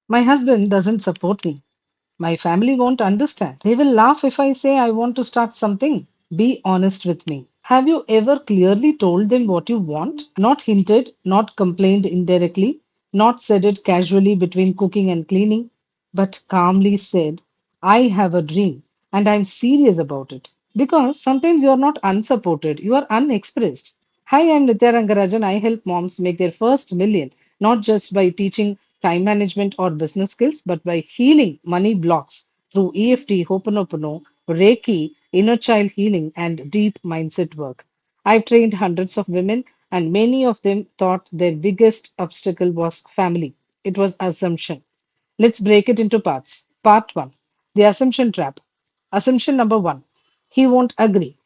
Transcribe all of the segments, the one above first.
My husband doesn't support me. My family won't understand. They will laugh if I say I want to start something. Be honest with me. Have you ever clearly told them what you want? Not hinted, not complained indirectly, not said it casually between cooking and cleaning, but calmly said, I have a dream and I'm serious about it. Because sometimes you're not unsupported, you are unexpressed. Hi, I'm Nitya Rangarajan. I help moms make their first million, not just by teaching time management or business skills, but by healing money blocks through EFT, Ho'oponopono, Reiki, inner child healing, and deep mindset work. I've trained hundreds of women, and many of them thought their biggest obstacle was family. It was assumption. Let's break it into parts. Part 1, the assumption trap. Assumption number 1, he won't agree.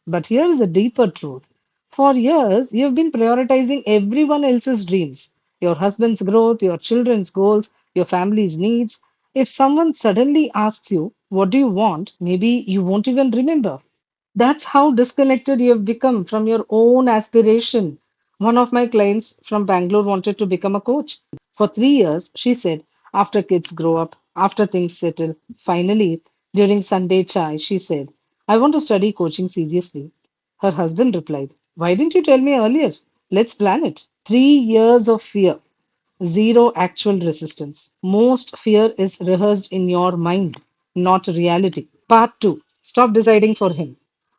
But here is a deeper truth. For years, you've been prioritizing everyone else's dreams, your husband's growth, your children's goals, your family's needs. If someone suddenly asks you, what do you want? Maybe you won't even remember. That's how disconnected you have become from your own aspiration. One of my clients from Bangalore wanted to become a coach. For 3 years, she said, after kids grow up, after things settle, finally, during Sunday chai, she said, I want to study coaching seriously. Her husband replied, why didn't you tell me earlier? Let's plan it. 3 years of fear, zero actual resistance. Most fear is rehearsed in your mind, not reality. Part 2, stop deciding for him.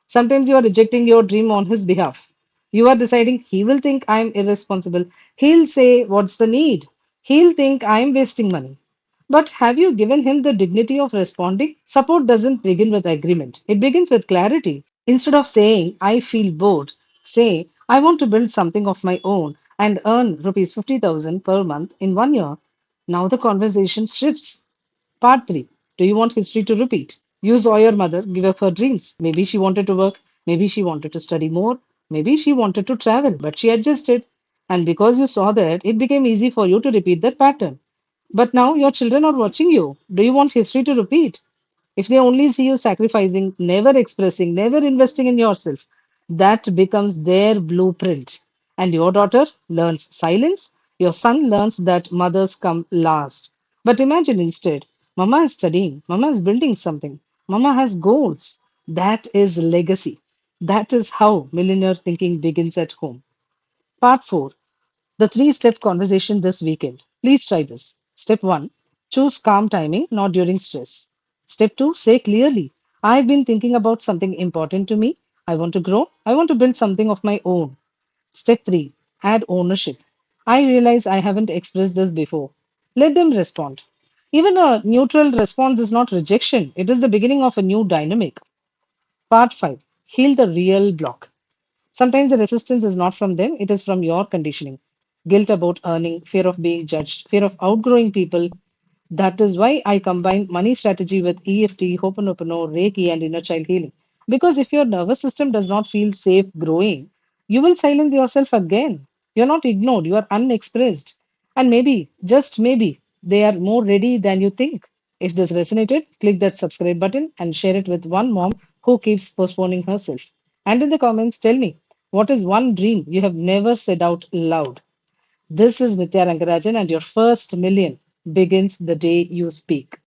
Sometimes you are rejecting your dream on his behalf. You are deciding he will think I'm irresponsible. He'll say, what's the need? He'll think I'm wasting money. But have you given him the dignity of responding? Support doesn't begin with agreement, it begins with clarity. Instead of saying, I feel bored, say, I want to build something of my own and earn rupees 50,000 per month in 1 year. Now the conversation shifts. Part 3, do you want history to repeat? You saw your mother give up her dreams. Maybe she wanted to work, maybe she wanted to study more, maybe she wanted to travel, but she adjusted. And because you saw that, it became easy for you to repeat that pattern. But now your children are watching you. Do you want history to repeat? If they only see you sacrificing, never expressing, never investing in yourself, that becomes their blueprint. And your daughter learns silence, your son learns that mothers come last. But imagine instead, Mama is studying, Mama is building something, Mama has goals. That is legacy. That is how millionaire thinking begins at home. Part 4, the three-step conversation this weekend. Please try this. Step 1, choose calm timing, not during stress. Step 2, say clearly, I've been thinking about something important to me. I want to grow. I want to build something of my own. Step 3, add ownership. I realize I haven't expressed this before. Let them respond. Even a neutral response is not rejection, it is the beginning of a new dynamic. Part 5, heal the real block. Sometimes the resistance is not from them, it is from your conditioning. Guilt about earning, fear of being judged, fear of outgrowing people. That is why I combine money strategy with EFT, Ho'oponopono, Reiki, and inner child healing. Because if your nervous system does not feel safe growing, you will silence yourself again. You're not ignored, you are unexpressed. And maybe, just maybe, they are more ready than you think. If this resonated, click that subscribe button and share it with one mom who keeps postponing herself. And in the comments, tell me what is one dream you have never said out loud? This is Nitya Rangarajan, and your first million begins the day you speak.